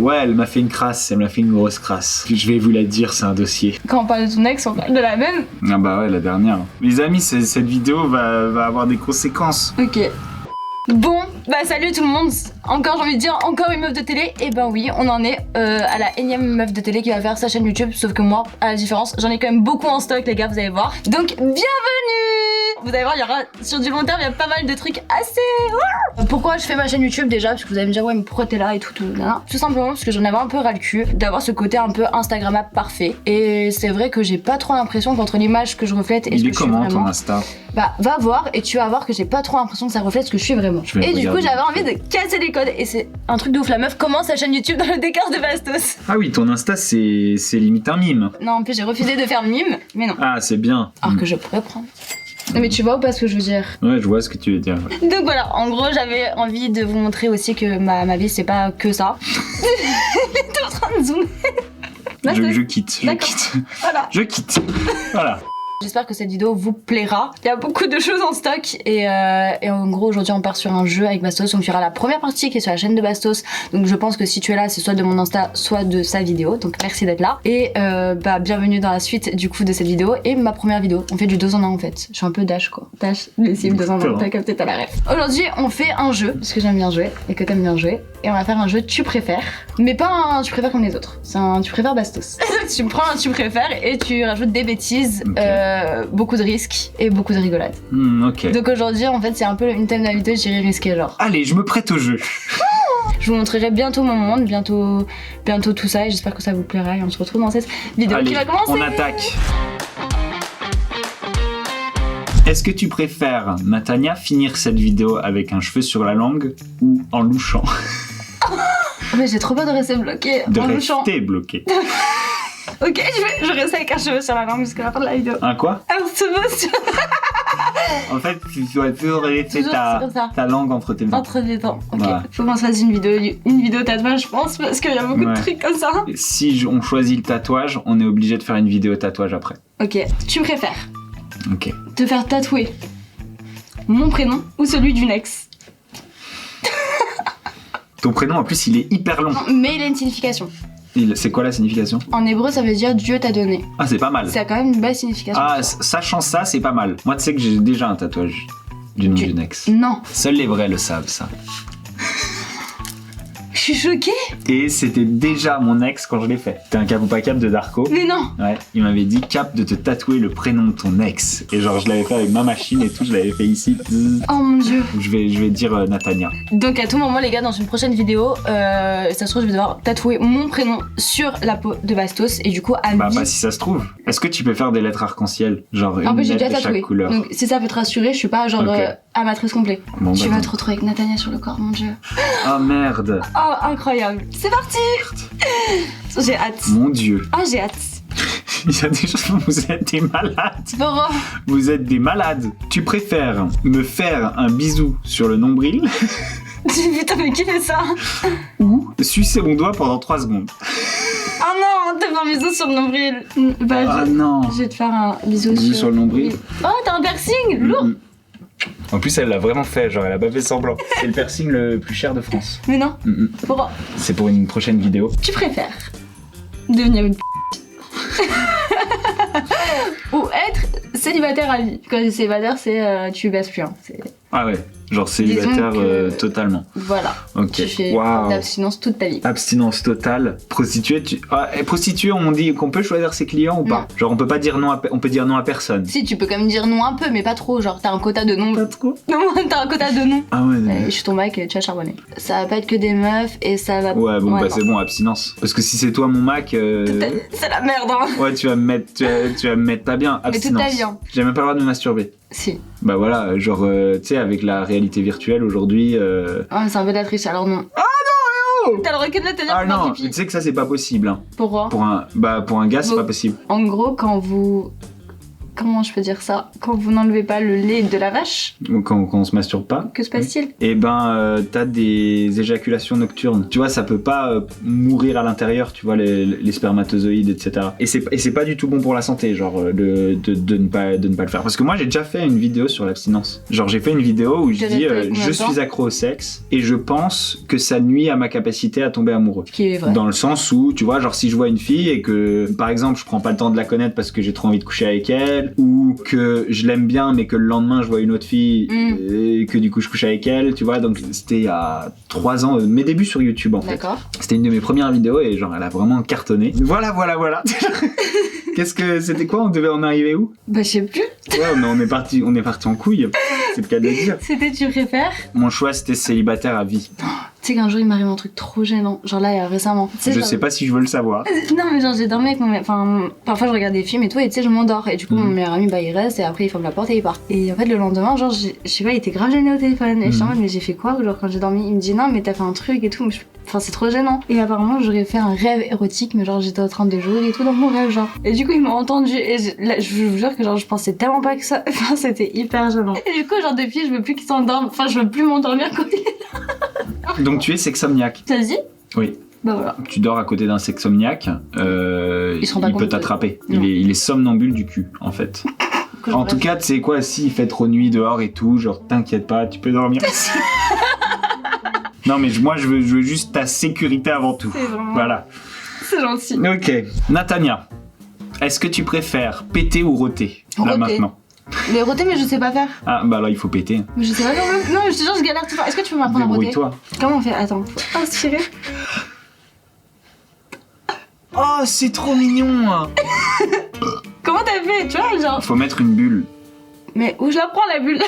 Ouais, elle m'a fait une crasse, elle m'a fait une grosse crasse. Je vais vous la dire, c'est un dossier. Quand on parle de ton ex, on parle de la même. Ah bah ouais, la dernière. Les amis, cette vidéo va avoir des conséquences. Ok. Bon, bah salut tout le monde. Encore, j'ai envie de dire, encore une meuf de télé. Et ben oui, on en est à la énième meuf de télé qui va faire sa chaîne YouTube. Sauf que moi, à la différence, j'en ai quand même beaucoup en stock, les gars, vous allez voir. Donc, bienvenue. Vous allez voir, il y aura sur du long terme, il y a pas mal de trucs assez... Pourquoi je fais ma chaîne YouTube déjà? Parce que vous allez me dire, ouais, mais pourquoi t'es là et tout, tout simplement parce que j'en avais un peu ras le cul d'avoir ce côté un peu Instagrammable parfait. Et c'est vrai que j'ai pas trop l'impression qu'entre l'image que je reflète et ce que je suis vraiment... Il est comment ton Insta? Bah, va voir et tu vas voir que j'ai pas trop l'impression que ça reflète ce que je suis vraiment. Et du coup, j'avais envie de casser les codes. Et c'est un truc de ouf. La meuf commence sa chaîne YouTube dans le décor de Bastos. Ah oui, ton Insta, c'est limite un mime. Non, en plus, j'ai refusé de faire mime, mais non. Ah, c'est bien. Alors que je pourrais prendre. Non, mais tu vois ou pas ce que je veux dire? Ouais, je vois ce que tu veux dire. Ouais. Donc voilà, en gros, j'avais envie de vous montrer aussi que ma vie, c'est pas que ça. T'es en train de zoomer. Je quitte. Voilà. Je quitte. Voilà. J'espère que cette vidéo vous plaira. Il y a beaucoup de choses en stock et en gros aujourd'hui on part sur un jeu avec Bastos. Donc il y aura la première partie qui est sur la chaîne de Bastos. Donc je pense que si tu es là c'est soit de mon Insta soit de sa vidéo. Donc merci d'être là. Et bah bienvenue dans la suite du coup de cette vidéo et ma première vidéo. On fait du 2 en 1 en fait. Je suis un peu Dash quoi. Dash, les cibles 2 en 1. T'as capté, t'as la ref. Aujourd'hui on fait un jeu parce que j'aime bien jouer et que t'aimes bien jouer. Et on va faire un jeu tu préfères. Mais pas un tu préfères comme les autres. C'est un tu préfères Bastos. Tu prends un tu préfères et tu rajoutes des bêtises. Okay. Beaucoup de risques et beaucoup de rigolades. Ok. Donc aujourd'hui, en fait, c'est un peu une thème de la vidéo, j'irai risquer genre. Allez, je me prête au jeu. Je vous montrerai bientôt mon monde, bientôt tout ça et j'espère que ça vous plaira et on se retrouve dans cette vidéo qui va commencer. On attaque. Est-ce que tu préfères, Natania, finir cette vidéo avec un cheveu sur la langue ou en louchant? Mais j'ai trop peur de rester bloquée en louchant. De rester bloquée. Ok, je reste avec un cheveu sur la langue jusqu'à la fin de la vidéo. Un quoi? Un cheveu sur... En fait, tu dois toujours laisser ta langue entre tes mains. Entre les dents, ok. Voilà. Faut qu'on se fasse une vidéo tatouage, je pense, parce qu'il y a beaucoup de trucs comme ça. Si on choisit le tatouage, on est obligé de faire une vidéo tatouage après. Ok, tu préfères te faire tatouer mon prénom ou celui d'une ex? Ton prénom, en plus, il est hyper long. Mais il a une signification. C'est quoi la signification? En hébreu, ça veut dire Dieu t'a donné. Ah, c'est pas mal. Ça a quand même une belle signification. Ah, sachant ça, c'est pas mal. Moi, tu sais que j'ai déjà un tatouage du nom d'une ex. Non. Seuls les vrais le savent, ça. Je suis choquée. Et c'était déjà mon ex quand je l'ai fait. C'était un cap ou pas cap de Darko. Mais non. Ouais, il m'avait dit cap de te tatouer le prénom de ton ex. Et genre je l'avais fait avec ma machine et tout, je l'avais fait ici. Oh mon dieu. Je vais dire Natania. Donc à tout moment les gars, dans une prochaine vidéo, ça se trouve je vais devoir tatouer mon prénom sur la peau de Bastos et du coup à Bah si ça se trouve. Est-ce que tu peux faire des lettres arc-en-ciel? Genre une lettre de chaque couleur. Donc si ça peut te rassurer, je suis pas genre amatrice complet. Bon, tu vas te retrouver avec Natania sur le corps, mon dieu. Oh merde. Oh incroyable. C'est parti. J'ai hâte. Mon dieu. Ah j'ai hâte. Il y a des gens, vous êtes des malades. Pourquoi? Vous êtes des malades. Tu préfères me faire un bisou sur le nombril? Putain mais qui fait ça? Ou sucer mon doigt pendant 3 secondes? Ah non, t'as fait un bisou sur le nombril. Bah, non. Je vais te faire un bisou sur le nombril. Oh t'as un piercing lourd. En plus, elle l'a vraiment fait, genre elle a pas fait semblant. C'est le piercing le plus cher de France. Mais non. Pourquoi? C'est pour une prochaine vidéo. Tu préfères devenir une ou être célibataire à vie? Quand je dis célibataire, c'est tu baisses plus. Hein. Ah ouais, genre célibataire totalement. Voilà. Ok. Tu fais d'abstinence toute ta vie. Abstinence totale. Prostituée, prostituée, on dit qu'on peut choisir ses clients ou pas? Genre on peut pas dire non on peut dire non à personne. Si, tu peux quand même dire non un peu, mais pas trop. Genre t'as un quota de non. Pas trop? Non, t'as un quota de non. Ah ouais. Je suis ton mec, tu vas charbonner. Ça va pas être que des meufs et ça va. Ouais bon bah c'est bon, abstinence. Parce que si c'est toi mon Mac. C'est la merde hein. Ouais tu vas me mettre pas bien. Abstinence. Mais toute ta vie hein. J'ai même pas le droit de me masturber. Si. Bah voilà, genre, tu sais, avec la réalité virtuelle aujourd'hui... Ah, c'est un peu de la triche, alors non. Ah non, T'as le recul de te dire ah non, tu sais que ça, c'est pas possible. Hein. Pourquoi? Pour un gars, c'est pas possible. En gros, quand comment je peux dire ça, quand vous n'enlevez pas le lait de la vache, Quand on se masturbe pas. que se passe-t-il? Et t'as des éjaculations nocturnes. Tu vois, ça peut pas mourir à l'intérieur, tu vois, les spermatozoïdes, etc. Et c'est pas du tout bon pour la santé, genre, de ne pas le faire. Parce que moi, j'ai déjà fait une vidéo sur l'abstinence. Genre, j'ai fait une vidéo où je dis, je suis accro au sexe et je pense que ça nuit à ma capacité à tomber amoureux. Ce qui est vrai. Dans le sens où, tu vois, genre, si je vois une fille et que, par exemple, je prends pas le temps de la connaître parce que j'ai trop envie de coucher avec elle, ou que je l'aime bien mais que le lendemain je vois une autre fille et que du coup je couche avec elle, tu vois. Donc c'était il y a 3 ans, mes débuts sur YouTube en fait. D'accord. C'était une de mes premières vidéos et genre elle a vraiment cartonné. Voilà. C'était quoi? On devait en arriver où? Bah je sais plus. Ouais, on est parti en couille, c'est le cas de le dire. C'était tu préfères? Mon choix c'était célibataire à vie. Tu sais qu'un jour il m'arrive un truc trop gênant, genre là récemment. Je sais pas si je veux le savoir. Non mais genre j'ai dormi avec mon... Enfin parfois je regarde des films et tout et tu sais je m'endors et du coup mon meilleur ami bah il reste et après il ferme la porte et il part. Et en fait le lendemain genre je sais pas il était grave gêné au téléphone et je suis en mode mais j'ai fait quoi? Ou genre quand j'ai dormi il me dit non mais t'as fait un truc et tout, enfin c'est trop gênant. Et apparemment j'aurais fait un rêve érotique mais genre j'étais en train de jouer et tout dans mon rêve genre. Et du coup il m'a entendu et là, je vous jure que genre je pensais tellement pas que ça, enfin c'était hyper gênant. Et du coup genre depuis je veux plus qu'il s'endorme, enfin je veux plus m'endormir quand il est là. Donc tu es sexomniaque. Ça se dit? Oui. Bah voilà. Tu dors à côté d'un sexomniaque, il peut t'attraper. Il est somnambule du cul, en fait. En tout cas, tu sais quoi, s'il fait trop nuit dehors et tout, genre t'inquiète pas, tu peux dormir ici. Non mais moi je veux juste ta sécurité avant tout. C'est vraiment... Voilà. C'est gentil. Ok. Natania, est-ce que tu préfères péter ou rôter? Là maintenant. Mais rôter mais je sais pas faire. Ah bah là il faut péter. Mais je sais pas faire même. Non je te jure je galère tout le temps. Est-ce que tu peux m'apprendre à rôter? Débrouille-toi. Comment on fait? Attends. Faut inspirer. Oh c'est trop mignon. Comment t'as fait? Tu vois genre... Faut mettre une bulle. Mais où je la prends la bulle?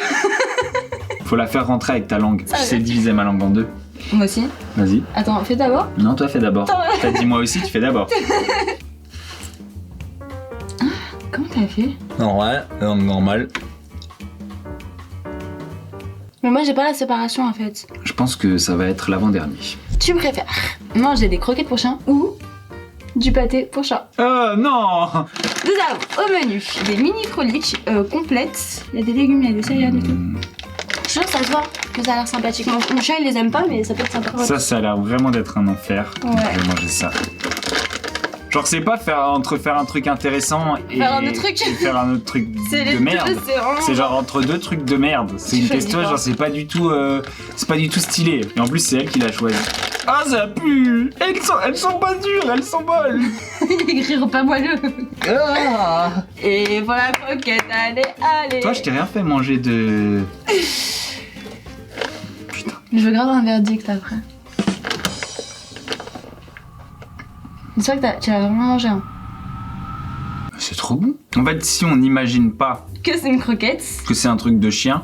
Faut la faire rentrer avec ta langue. Tu sais diviser ma langue en 2. Moi aussi. Vas-y. Attends, fais d'abord. Non, toi fais d'abord. T'as dit moi aussi, tu fais d'abord. Comment t'as fait? Ouais, langue normale. Mais moi j'ai pas la séparation en fait. Je pense que ça va être l'avant-dernier. Tu préfères manger des croquettes pour chien ou du pâté pour chat? Non. Nous avons au menu des mini froliques complètes. Il y a des légumes, il y a des céréales et tout. Je suis sûre que ça se voit que ça a l'air sympathique. Mon chat il les aime pas mais ça peut être sympa. Ça a l'air vraiment d'être un enfer. Ouais. Je vais manger ça. Genre c'est pas faire un truc intéressant et faire un autre truc. Et faire un autre truc de merde. C'est genre entre deux trucs de merde. C'est une question genre c'est pas du tout stylé. Et en plus c'est elle qui l'a choisi. Ah ça pue. Elles sont pas dures, elles sont molles. Écrire pas moelleux. Ah. Et voilà croquette, allez. Toi je t'ai rien fait manger de... Putain. Je veux grave un verdict après. C'est vrai que tu l'as vraiment mangé. Hein. C'est trop bon. En fait, si on n'imagine pas que c'est une croquette, que c'est un truc de chien,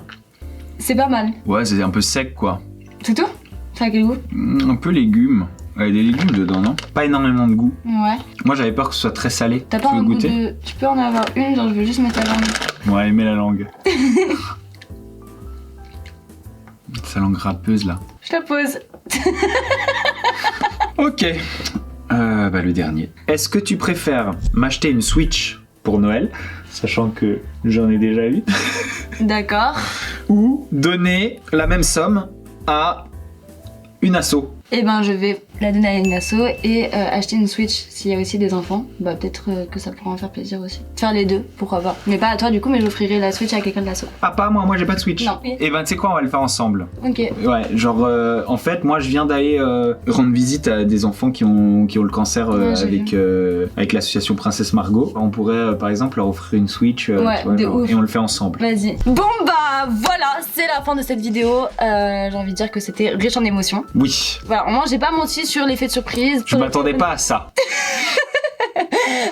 c'est pas mal. Ouais, c'est un peu sec quoi. C'est tout? Ça a quel goût? Un peu légumes. Il y a des légumes dedans, non? Pas énormément de goût. Ouais. Moi j'avais peur que ce soit très salé. T'as pas un goût de... Tu peux en avoir une, genre je veux juste mettre la langue. Ouais, mets la langue. Sa langue râpeuse là. Je la pose. Ok. Le dernier. Est-ce que tu préfères m'acheter une Switch pour Noël, sachant que j'en ai déjà eu, d'accord, ou donner la même somme à une asso? Eh ben je vais la donner à une asso et acheter une Switch s'il y a aussi des enfants. Bah peut-être que ça pourra en faire plaisir aussi. Faire les deux, pourquoi pas. Mais pas à toi du coup, mais j'offrirai la Switch à quelqu'un de l'asso. Ah pas moi j'ai pas de Switch. Non. Et ben tu sais quoi, on va le faire ensemble. Ok. Ouais, genre en fait moi je viens d'aller rendre visite à des enfants qui ont le cancer avec l'association Princesse Margot. On pourrait par exemple leur offrir une Switch ouais, tu vois, et on le fait ensemble. Vas-y. Bon bah voilà, c'est la fin de cette vidéo. J'ai envie de dire que c'était riche en émotions. Oui. Voilà, au moins j'ai pas menti sur l'effet de surprise. Je m'attendais pas à ça.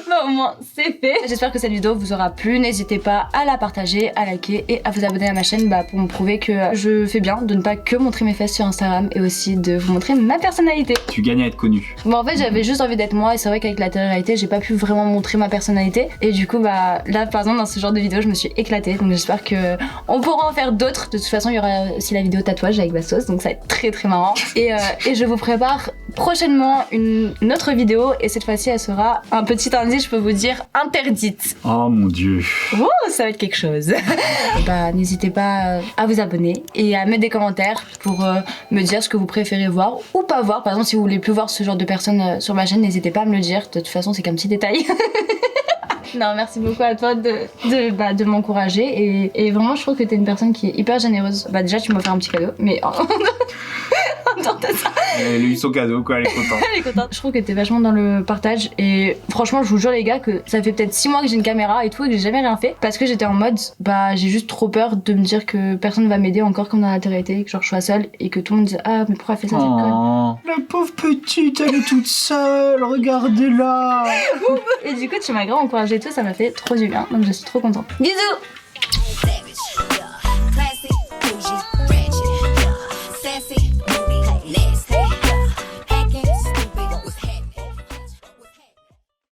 Bah au moins c'est fait. J'espère que cette vidéo vous aura plu. N'hésitez pas à la partager, à liker et à vous abonner à ma chaîne pour me prouver que je fais bien de ne pas que montrer mes fesses sur Instagram et aussi de vous montrer ma personnalité. Tu gagnes à être connu. Bon en fait j'avais juste envie d'être moi et c'est vrai qu'avec la télé-réalité j'ai pas pu vraiment montrer ma personnalité et du coup là par exemple dans ce genre de vidéo je me suis éclatée, donc j'espère que on pourra en faire d'autres. De toute façon il y aura aussi la vidéo tatouage avec Bastos, donc ça va être très très marrant et je vous prépare prochainement une autre vidéo et cette fois-ci elle sera un petit indice, je peux vous dire, interdite. Oh mon dieu. Oh, ça va être quelque chose. Bah, n'hésitez pas à vous abonner et à mettre des commentaires pour me dire ce que vous préférez voir ou pas voir. Par exemple, si vous voulez plus voir ce genre de personnes sur ma chaîne, n'hésitez pas à me le dire. De toute façon, c'est qu'un petit détail. Non, merci beaucoup à toi de m'encourager et vraiment, je trouve que t'es une personne qui est hyper généreuse. Bah, déjà, tu m'as fait un petit cadeau, mais Elle a eu son cadeau, quoi, elle est contente. Elle est contente. Je trouve que t'es vachement dans le partage et franchement, je vous jure les gars que ça fait peut-être 6 mois que j'ai une caméra et tout et que j'ai jamais rien fait parce que j'étais en mode bah j'ai juste trop peur de me dire que personne va m'aider encore comme dans la télé, que genre je sois seule et que tout le monde dise ah mais pourquoi elle fait ça cette conne. La pauvre petite, elle est toute seule, regardez-la. Et du coup tu m'as grave encouragée et tout, ça m'a fait trop du bien donc je suis trop contente. Bisous.